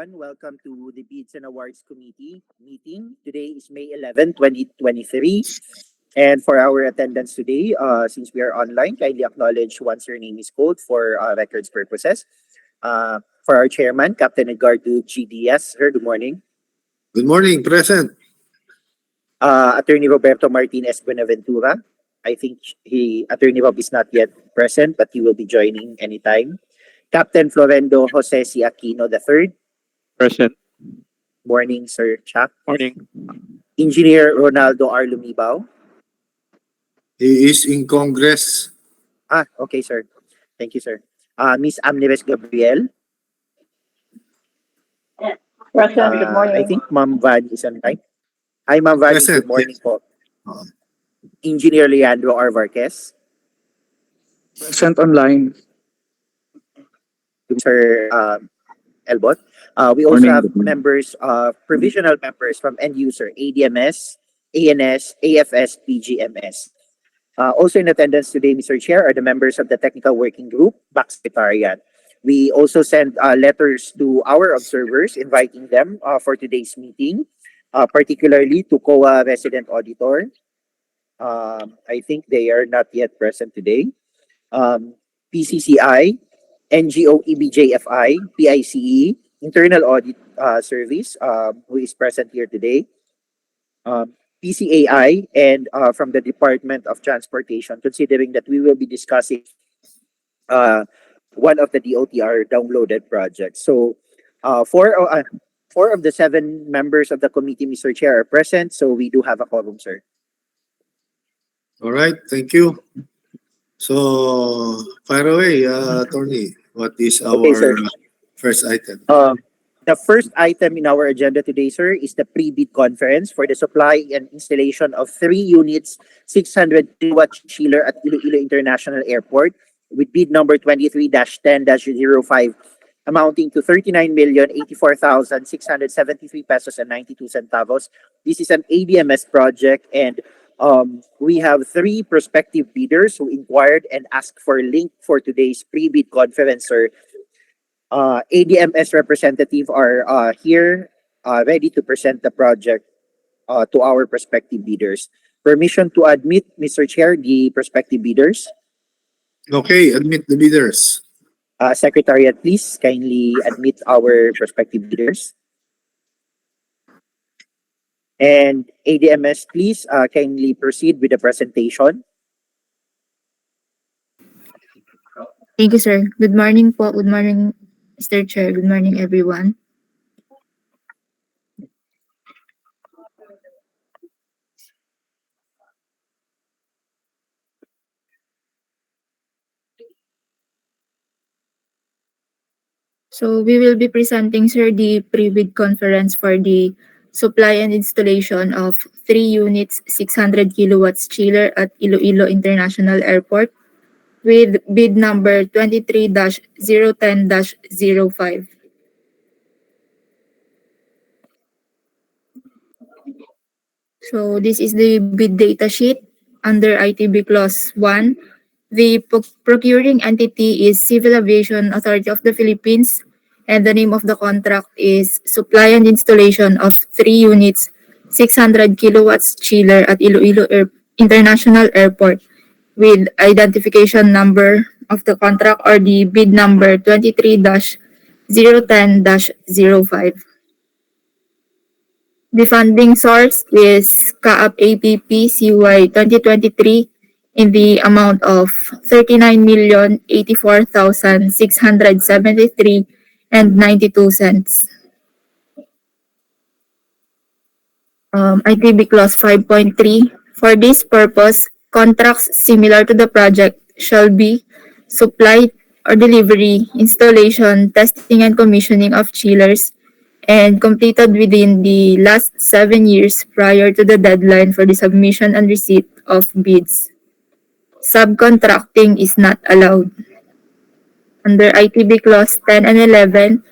everyone. Welcome to the Bids and Awards Committee meeting. Today is May 11, 2023. And for our attendance today, since we are online, kindly acknowledge once your name is called for records purposes. For our chairman, Captain Edgardo GDS. Sir, good morning. Good morning, present. Attorney Roberto Martinez Buenaventura. I think Attorney Rob is not yet present, but he will be joining anytime. Captain Florendo Jose C. Aquino III. Present. Morning, Sir Chuck. Morning. Engineer Ronaldo R. Lumibao. He is in Congress. Okay, sir. Thank you, sir. Miss Amneres Gabriel. Present, good morning. I think Ma'am Van is on time. Hi, Ma'am Van. Present, Good morning yes. po. Uh, Engineer Leandro R. Varquez. Present online. Sir Elbot. We also Morning. have members, provisional members from end user, ADMS, ANS, AFS, PGMS. Also in attendance today, Mr. Chair, are the members of the Technical Working Group, BAC Secretariat. We also sent letters to our observers inviting them for today's meeting, particularly to COA Resident Auditor. I think they are not yet present today. PCCI, NGO EBJFI, PICE, Internal Audit Service, who is present here today. PCAI, and from the Department of Transportation, considering that we will be discussing one of the DOTR downloaded projects. So four of the 7 members of the committee, Mr. Chair, are present, so we do have a quorum, sir. all right, thank you. So, fire away, Attorney. What is our Okay, sir. first item? The first item in our agenda today, sir, is the pre-bid conference for the supply and installation of 3 units, 600 kilowatt chiller at Iloilo International Airport with bid number 23-10-05 amounting to 39,084,673 pesos and 92 centavos. This is an ADMS project, and we have 3 prospective bidders who inquired and asked for a link for today's pre-bid conference, sir. ADMS representative are here ready to present the project to our prospective bidders. Permission to admit, Mr. Chair, the prospective bidders. Okay, admit the bidders. Secretariat, please kindly admit our prospective bidders. And ADMS, please kindly proceed with the presentation. Thank you, sir. Good morning po. Good morning, Mr. Chair. Good morning, everyone. So we will be presenting, sir, the pre-bid conference for the supply and installation of 3 units, 600 kilowatts chiller at Iloilo International Airport with bid number 23-010-05. So this is the bid data sheet under ITB Clause 1. The procuring entity is Civil Aviation Authority of the Philippines, and the name of the contract is Supply and Installation of 3 units, 600 kilowatts chiller at Iloilo International Airport with identification number of the contract or the bid number 23-010-05. The funding source is CAAP APP CY 2023 in the amount of 39,084,673 and 92 cents. ITB Clause 5.3. For this purpose, contracts similar to the project shall be supply or delivery, installation, testing, and commissioning of chillers and completed within the last 7 years prior to the deadline for the submission and receipt of bids. Subcontracting is not allowed. Under ITB Clause 10 and 11,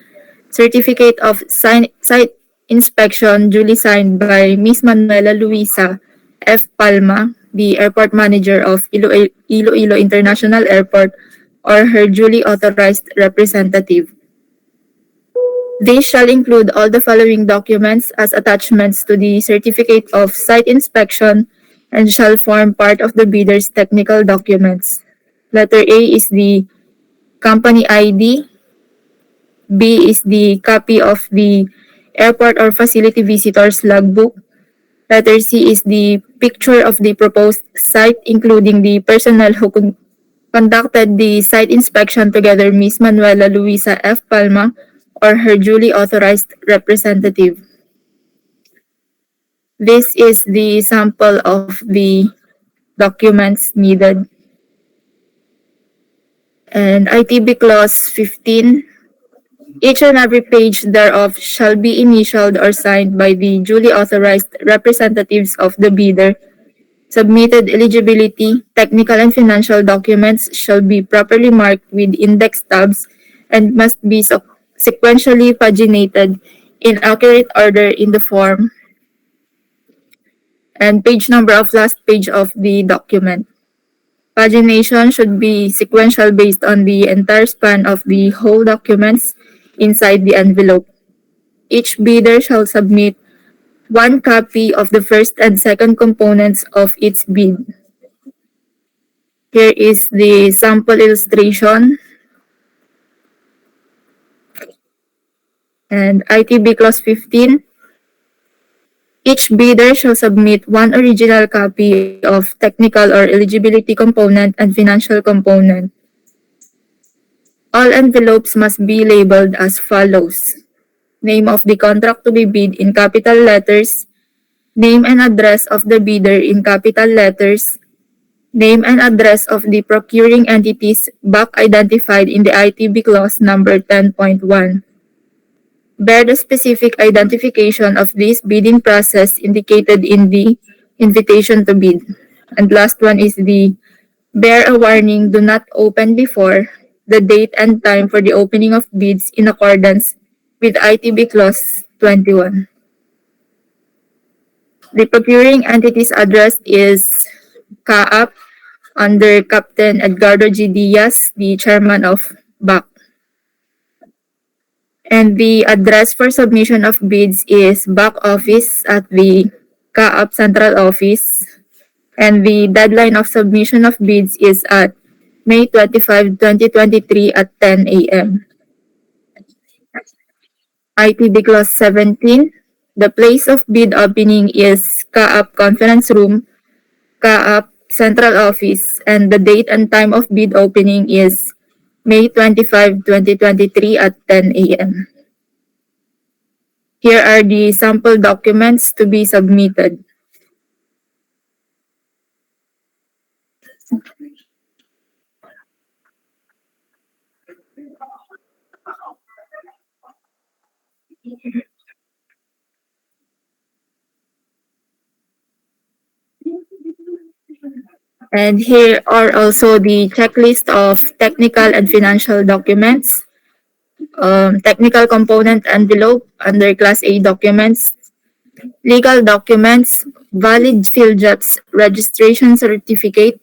Certificate of Site Inspection duly signed by Ms. Manuela Luisa F. Palma, the Airport Manager of Iloilo International Airport, or her duly authorized representative. These shall include all the following documents as attachments to the certificate of site inspection and shall form part of the bidder's technical documents. Letter A is the company ID. B is the copy of the airport or facility visitor's logbook. Letter C is the picture of the proposed site, including the personnel who conducted the site inspection together Ms. Manuela Luisa F. Palma or her duly authorized representative. This is the sample of the documents needed. And ITB Clause 15, each and every page thereof shall be initialed or signed by the duly authorized representatives of the bidder. Submitted eligibility, technical and financial documents shall be properly marked with index tabs and must be sequentially paginated in accurate order in the form and page number of last page of the document. Pagination should be sequential based on the entire span of the whole documents inside the envelope. Each bidder shall submit one copy of the first and second components of its bid. Here is the sample illustration. And ITB Clause 15, each bidder shall submit one original copy of technical or eligibility component and financial component. All envelopes must be labeled as follows: name of the contract to be bid in capital letters, name and address of the bidder in capital letters, name and address of the procuring entities back identified in the ITB clause number 10.1. Bear the specific identification of this bidding process indicated in the invitation to bid. And last one is the bear a warning, do not open before the date and time for the opening of bids in accordance with ITB clause 21. The procuring entity's address is CAAP under Captain Edgardo G. Diaz, the chairman of BAC. And the address for submission of bids is back office at the CAAP Central Office. And the deadline of submission of bids is at May 25, 2023 at 10 a.m. ITB Clause 17, the place of bid opening is CAAP Conference Room, CAAP Central Office, and the date and time of bid opening is May 25, 2023 at 10 a.m. Here are the sample documents to be submitted. And here are also the checklist of technical and financial documents. Technical component envelope under Class A documents, legal documents, valid field jobs registration certificate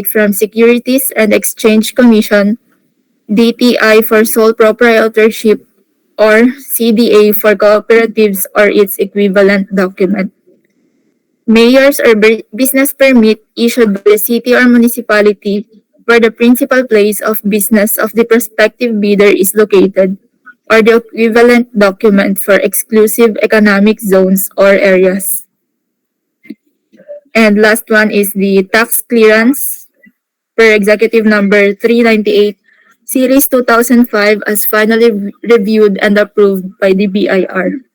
from Securities and Exchange Commission, DTI for sole proprietorship, or CDA for cooperatives or its equivalent document. Mayor's or business permit issued by the city or municipality where the principal place of business of the prospective bidder is located, or the equivalent document for exclusive economic zones or areas. And last one is the tax clearance per Executive Number 398, Series 2005 as finally reviewed and approved by the BIR.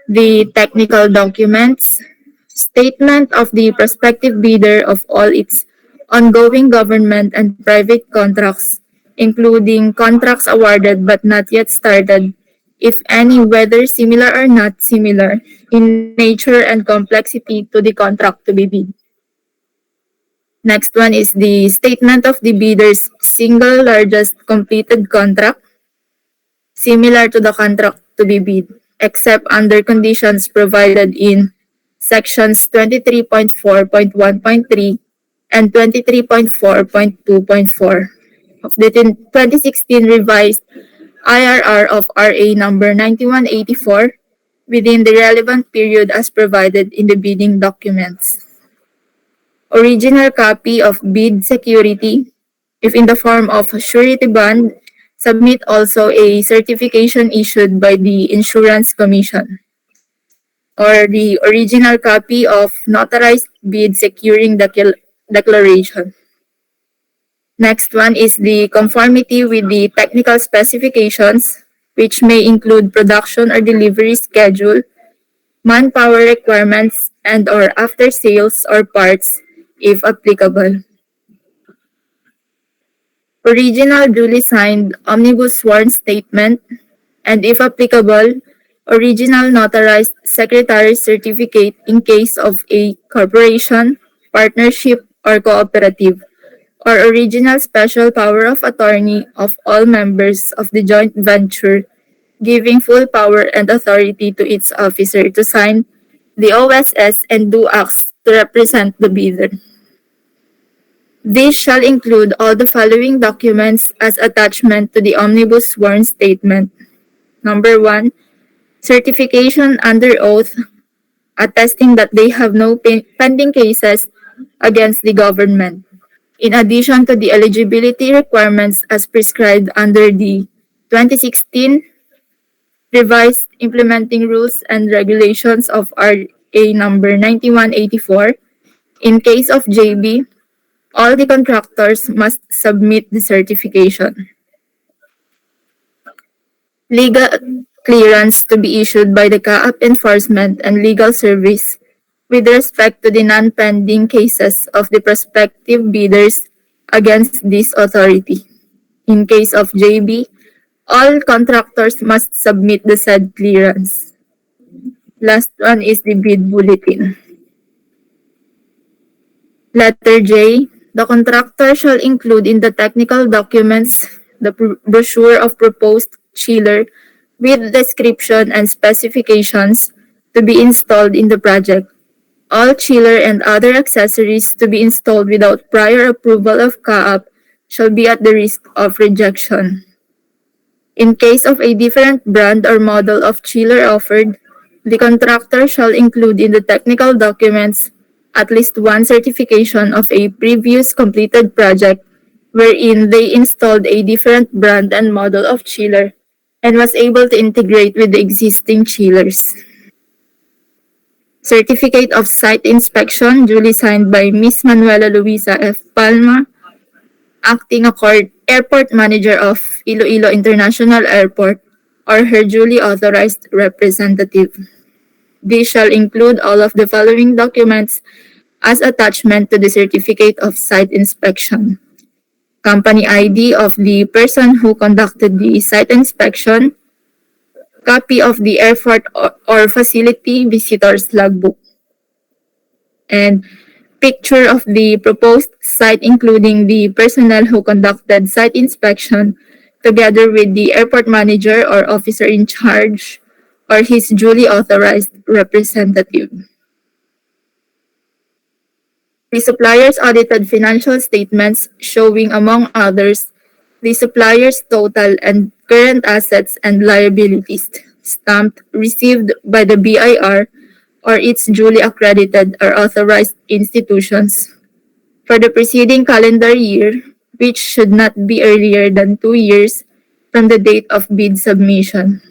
The technical documents, statement of the prospective bidder of all its ongoing government and private contracts, including contracts awarded but not yet started, if any, whether similar or not similar, in nature and complexity to the contract to be bid. Next one is the statement of the bidder's single largest completed contract, similar to the contract to be bid, except under conditions provided in sections 23.4.1.3 and 23.4.2.4 of the 2016 revised IRR of RA number 9184 within the relevant period as provided in the bidding documents. Original copy of bid security, if in the form of surety bond, submit also a certification issued by the Insurance Commission, or the original copy of notarized bid securing declaration. Next one is the conformity with the technical specifications, which may include production or delivery schedule, manpower requirements, and or after sales or parts, if applicable. Original duly signed omnibus sworn statement, and if applicable, original notarized secretary's certificate in case of a corporation, partnership, or cooperative, or original special power of attorney of all members of the joint venture, giving full power and authority to its officer to sign the OSS and do acts to represent the bidder. These shall include all the following documents as attachment to the omnibus sworn statement. Number 1, certification under oath attesting that they have no pending cases against the government, in addition to the eligibility requirements as prescribed under the 2016 revised implementing rules and regulations of RA number 9184. In case of JB, all the contractors must submit the certification. Legal clearance to be issued by the CAAP Enforcement and Legal Service with respect to the non-pending cases of the prospective bidders against this authority. In case of JB, all contractors must submit the said clearance. Last one is the bid bulletin. Letter J, the contractor shall include in the technical documents the brochure of proposed chiller with description and specifications to be installed in the project. All chiller and other accessories to be installed without prior approval of CAAP shall be at the risk of rejection. In case of a different brand or model of chiller offered, the contractor shall include in the technical documents at least one certification of a previous completed project wherein they installed a different brand and model of chiller and was able to integrate with the existing chillers. Certificate of Site Inspection duly signed by Ms. Manuela Luisa F. Palma, Acting Airport Manager of Iloilo International Airport, or her duly authorized representative. These shall include all of the following documents as attachment to the Certificate of Site Inspection. Company ID of the person who conducted the site inspection, copy of the airport or facility visitor's logbook, and picture of the proposed site including the personnel who conducted site inspection together with the airport manager or officer in charge or his duly authorized representative. The supplier's audited financial statements showing, among others, the supplier's total and current assets and liabilities, stamped, received by the BIR or its duly accredited or authorized institutions for the preceding calendar year, which should not be earlier than 2 years from the date of bid submission.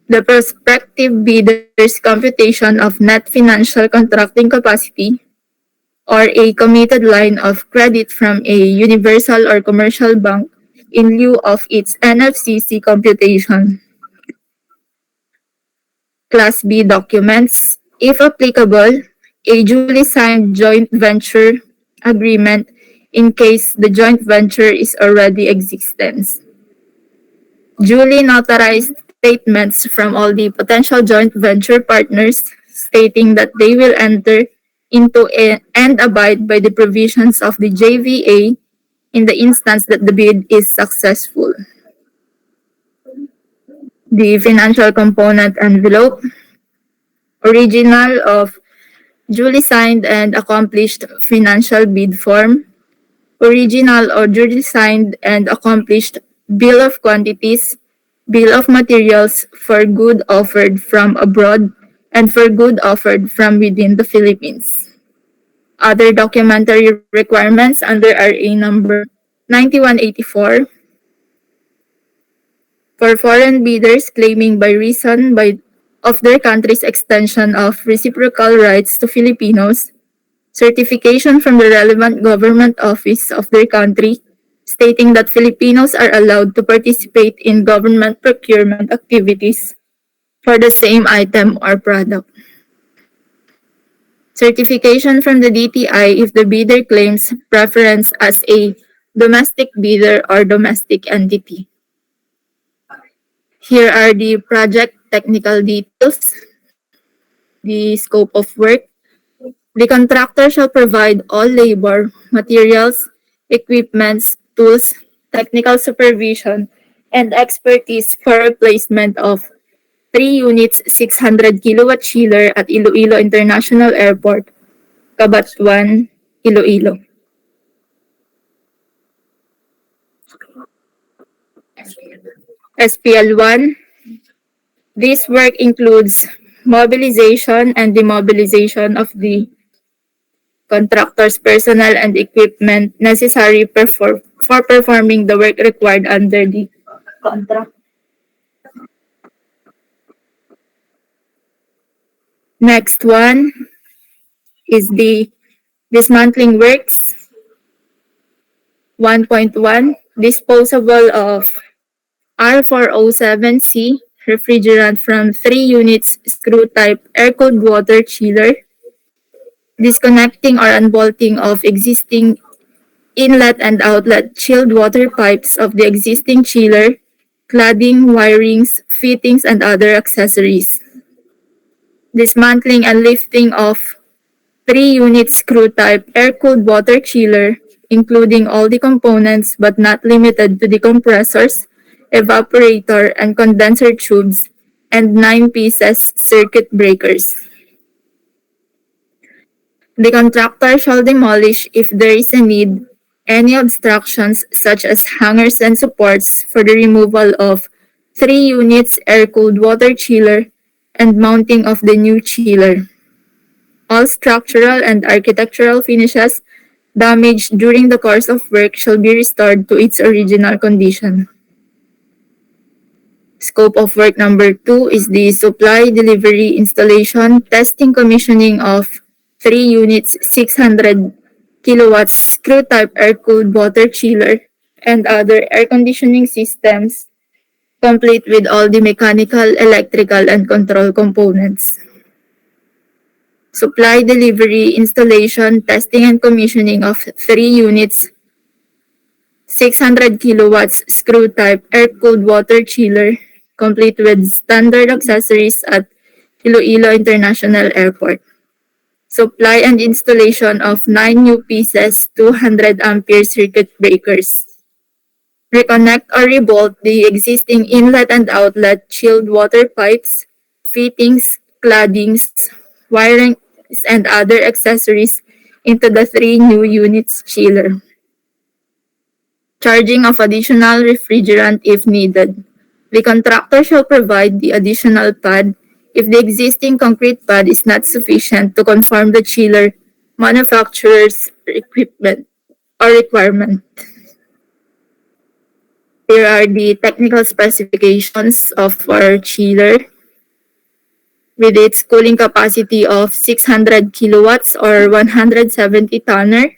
The prospective bidder's computation of net financial contracting capacity or a committed line of credit from a universal or commercial bank in lieu of its NFCC computation. Class B documents, if applicable, a duly signed joint venture agreement in case the joint venture is already existence. Duly notarized statements from all the potential joint venture partners stating that they will enter into and abide by the provisions of the JVA in the instance that the bid is successful. The financial component envelope, original of duly signed and accomplished financial bid form, original or duly signed and accomplished bill of quantities, bill of materials for good offered from abroad, and for good offered from within the Philippines. Other documentary requirements under RA number 9184 for foreign bidders claiming by reason of their country's extension of reciprocal rights to Filipinos, certification from the relevant government office of their country stating that Filipinos are allowed to participate in government procurement activities for the same item or product. Certification from the DTI if the bidder claims preference as a domestic bidder or domestic entity. Here are the project technical details, the scope of work. The contractor shall provide all labor, materials, equipments, tools, technical supervision, and expertise for replacement of 3 units 600 kilowatt chiller at Iloilo International Airport, Cabatuan, Iloilo. SPL1. This work includes mobilization and demobilization of the contractor's personnel and equipment necessary for performing the work required under the contract. Next one is the dismantling works. 1.1 disposable of R407C refrigerant from 3 units screw type air-cooled water chiller, disconnecting or unbolting of existing inlet and outlet chilled water pipes of the existing chiller, cladding, wirings, fittings, and other accessories. Dismantling and lifting of 3 unit screw type air-cooled water chiller, including all the components but not limited to the compressors, evaporator, and condenser tubes, and 9 pieces circuit breakers. The contractor shall demolish, if there is a need, any obstructions such as hangers and supports for the removal of 3 units air-cooled water chiller and mounting of the new chiller. All structural and architectural finishes damaged during the course of work shall be restored to its original condition. Scope of work number 2 is the supply, delivery, installation, testing, commissioning of 3 units 600 kilowatts screw type air-cooled water chiller and other air conditioning systems, complete with all the mechanical, electrical, and control components. Supply, delivery, installation, testing, and commissioning of 3 units 600 kilowatts screw type air-cooled water chiller, complete with standard accessories at Iloilo International Airport. Supply and installation of 9 new pieces 200 ampere circuit breakers. Reconnect or rebolt the existing inlet and outlet chilled water pipes, fittings, claddings, wirings, and other accessories into the 3 new units chiller. Charging of additional refrigerant if needed. The contractor shall provide the additional pad if the existing concrete pad is not sufficient to conform the chiller manufacturer's equipment or requirement. Here are the technical specifications of our chiller. With its cooling capacity of 600 kilowatts or 170 tonner,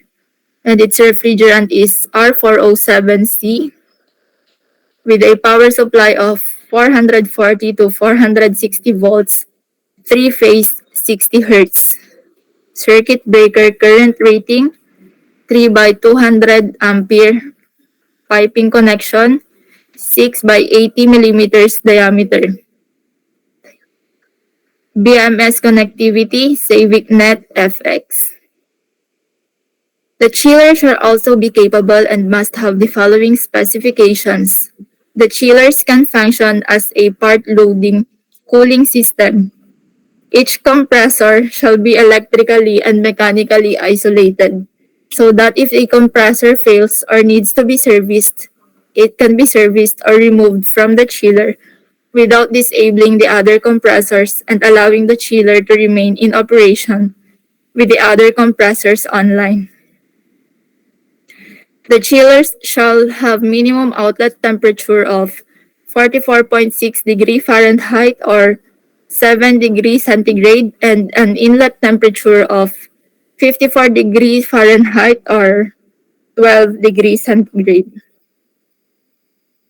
and its refrigerant is R407C, with a power supply of 440 to 460 volts, 3-phase, 60 Hz. Circuit breaker current rating, 3 by 200 ampere. Piping connection, 6 by 80 millimeters diameter. BMS connectivity, SavicNet FX. The chiller shall also be capable and must have the following specifications. The chillers can function as a part-loading cooling system. Each compressor shall be electrically and mechanically isolated. so that if a compressor fails or needs to be serviced, it can be serviced or removed from the chiller without disabling the other compressors and allowing the chiller to remain in operation with the other compressors online. The chillers shall have minimum outlet temperature of 44.6 degrees Fahrenheit or 7 degrees centigrade and an inlet temperature of 54 degrees Fahrenheit or 12 degrees centigrade.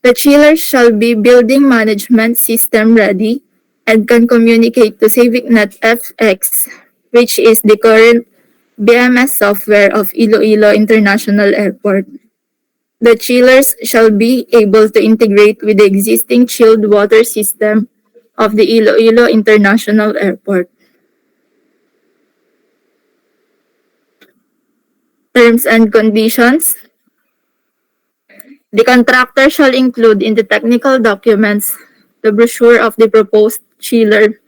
The chiller shall be building management system ready and can communicate to CivicNet FX, which is the current BMS software of Iloilo International Airport. The chillers shall be able to integrate with the existing chilled water system of the Iloilo International Airport. Terms and conditions. The contractor shall include in the technical documents the brochure of the proposed chiller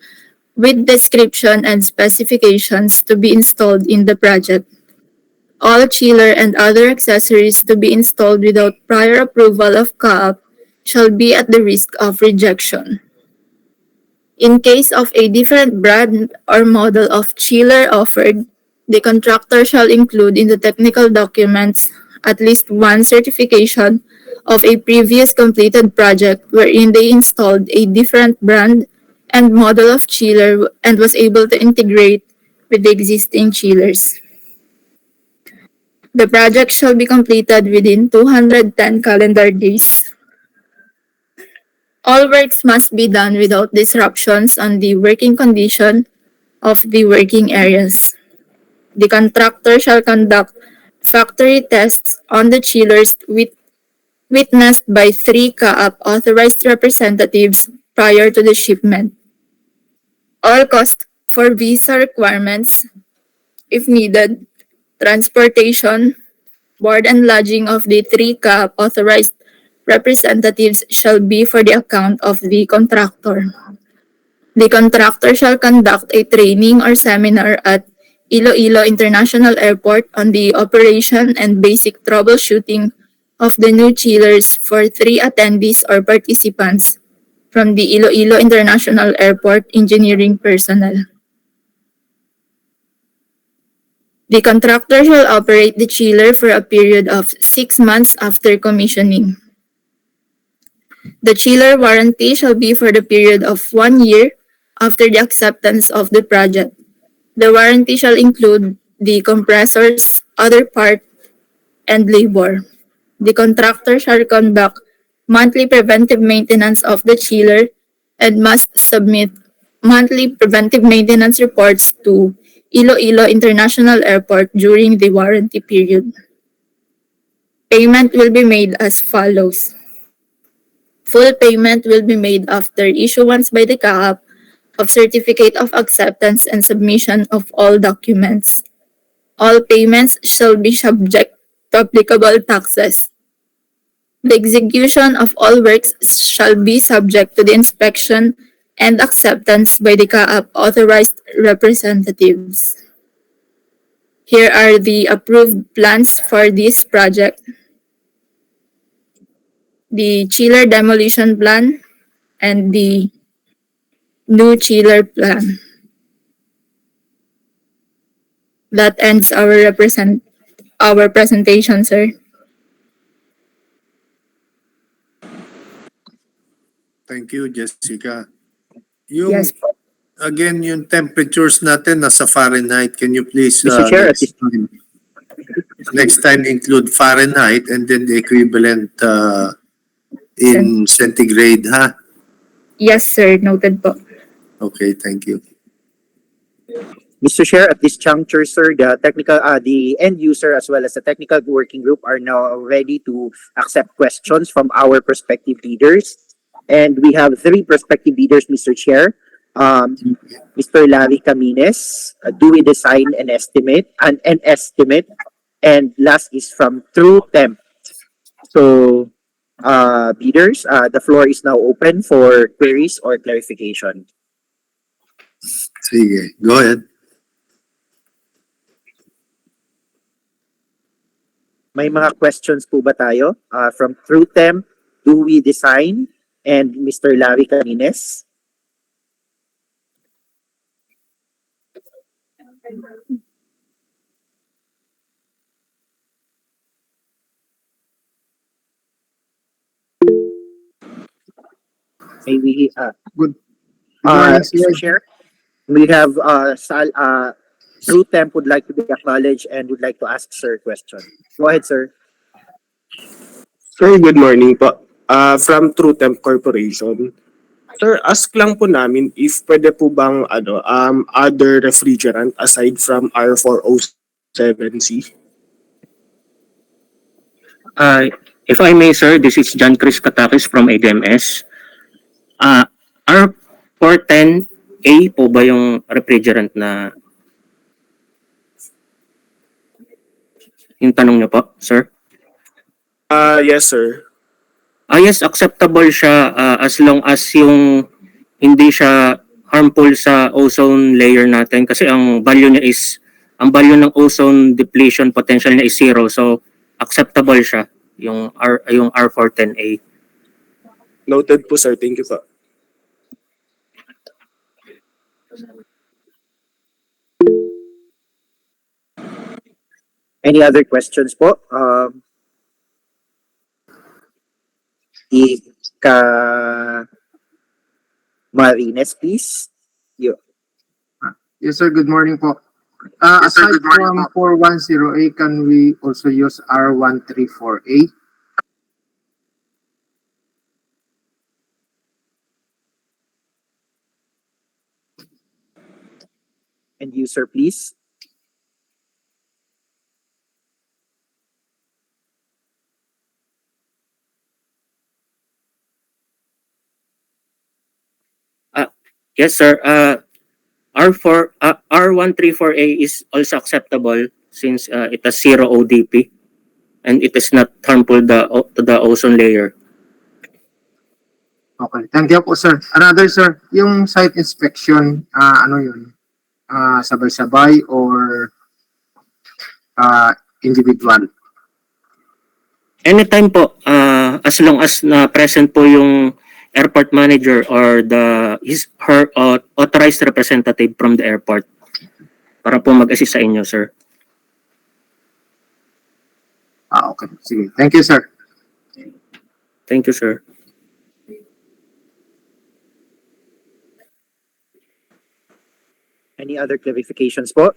with description and specifications to be installed in the project. All chiller and other accessories to be installed without prior approval of CAAP shall be at the risk of rejection. In case of a different brand or model of chiller offered, the contractor shall include in the technical documents at least one certification of a previous completed project wherein they installed a different brand and model of chiller and was able to integrate with the existing chillers. The project shall be completed within 210 calendar days. All works must be done without disruptions on the working condition of the working areas. The contractor shall conduct factory tests on the chillers witnessed by 3 CAAP authorized representatives prior to the shipment. All costs for visa requirements, if needed, transportation, board and lodging of the 3 CAAP authorized representatives shall be for the account of the contractor. The contractor shall conduct a training or seminar at Iloilo International Airport on the operation and basic troubleshooting of the new chillers for 3 attendees or participants from the Iloilo International Airport engineering personnel. The contractor shall operate the chiller for a period of 6 months after commissioning. The chiller warranty shall be for the period of 1 year after the acceptance of the project. The warranty shall include the compressors, other part, and labor. The contractor shall conduct monthly preventive maintenance of the chiller and must submit monthly preventive maintenance reports to Iloilo International Airport during the warranty period. Payment will be made as follows. Full payment will be made after issuance by the CAAP of Certificate of Acceptance and submission of all documents. All payments shall be subject to applicable taxes. The execution of all works shall be subject to the inspection and acceptance by the CAAP authorized representatives. Here are the approved plans for this project. The chiller demolition plan and the new chiller plan. That ends our presentation, sir. Thank you, Jessica. Yung, Yes po. again, yung temperatures natin nasa Fahrenheit. Can you please, Mr. Chair, at this next time include Fahrenheit and then the equivalent in centigrade, ha? Yes, sir. Noted po. Okay, thank you. Mr. Chair, at this juncture, sir, the end user as well as the technical working group are now ready to accept questions from our prospective leaders. And we have 3 prospective leaders, Mr. Chair. Mr. Larry Camines, do we design an estimate, an estimate, and last is from True Temp. So, leaders, the floor is now open for queries or clarification. Sige, go ahead. May mga questions po ba tayo from TrueTemp, Dewey Design, and Mr. Larry Camines? May we, Good morning, Mr. sir. Chair, we have TrueTemp would like to be acknowledged and would like to ask sir a question. Go ahead, sir. Sir, good morning po. From TrueTemp Corporation. Sir, ask lang po namin if pwede po bang other refrigerant aside from R407C? If I may, sir, this is John Chris Katakis from ADMS. R410A po ba yung refrigerant na yung tanong niyo po, sir? Yes, sir. Yes, acceptable siya as long as yung hindi siya harmful sa ozone layer natin kasi ang value ng ozone depletion potential niya is 0. So acceptable siya yung R410A. Noted po, sir. Thank you po. Any other questions po? Ika Marines, please. Yes, sir. Good morning po. Aside from 410A, can we also use R134A? And user, please. Yes, sir. R134A is also acceptable since it has 0 ODP and it is not harmful to the ozone layer. Okay. Thank you po, sir. Another, sir, yung site inspection, ano yun? Sabay-sabay or individual? Anytime po, as long as na present po yung airport manager or her authorized representative from the airport para po mag-assist sa inyo, sir. Okay. Sige. Thank you, sir. Thank you, sir. Any other clarifications po?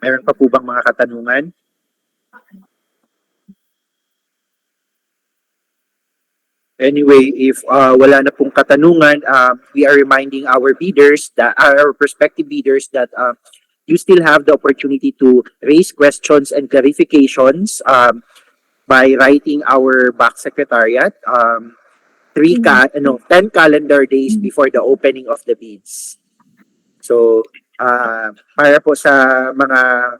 Meron pa po bang mga katanungan? Anyway, if wala na pong katanungan, we are reminding our bidders, that our prospective bidders, that you still have the opportunity to raise questions and clarifications by writing our back secretariat 10 calendar days before the opening of the bids. So, para po sa mga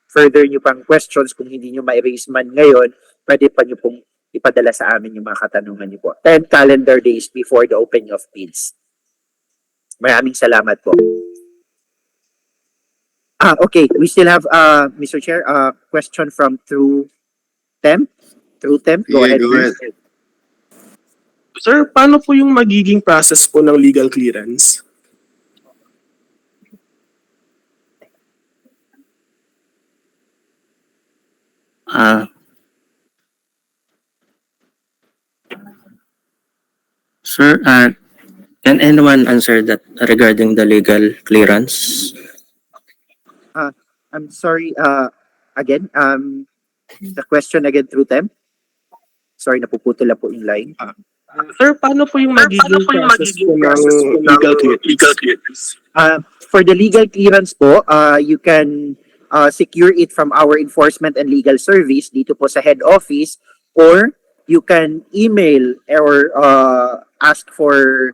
further nyo pang questions, kung hindi nyo ma-raise man ngayon, pwede pa nyo pong ipadala sa amin yung mga katanungan nyo po. 10 calendar days before the opening of bids. Maraming salamat po. Okay. We still have, Mr. Chair, a question from TrueTemp. TrueTemp, go ahead. Go ahead. Sir, paano po yung magiging process po ng legal clearance? Sir, can anyone answer that regarding the legal clearance? I'm sorry, again, the question again, TrueTemp. Sorry, napuputol na po yung line. Sir, paano po yung magiging process po ng legal clearance? For the legal clearance po, you can secure it from our enforcement and legal service dito po sa head office, or you can email or ask for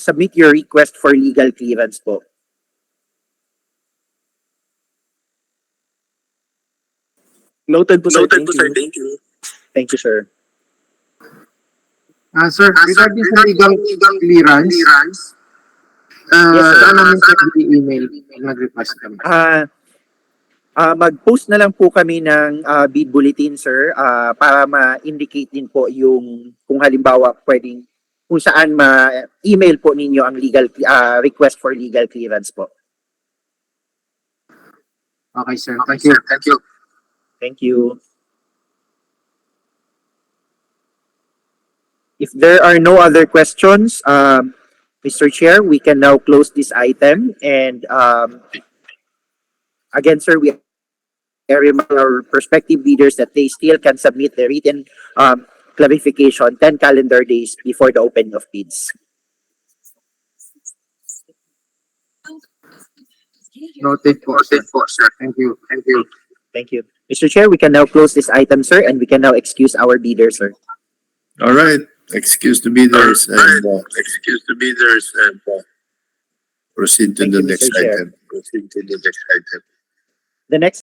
submit your request for legal clearance po. Noted po, sir. Thank you. Thank you, sir. Sir, regarding sa legal clearance, Yes, sir. saan namin check the email nag-request kami? Mag-post na lang po kami ng bid bulletin, sir, para ma-indicate din po yung kung halimbawa pwedeng kung saan ma-email po ninyo ang legal request for legal clearance po. Okay, sir. Thank you. Thank you. If there are no other questions, Mr. Chair, we can now close this item. And again, sir, we remind our prospective bidders that they still can submit the written clarification 10 calendar days before the opening of bids. Noted po, sir. Thank you. Thank you. Mr. Chair, we can now close this item, sir, and we can now excuse our bidder, sir. All right. Excuse the bidders and proceed to Thank the you, next Mr. Chair. item. The next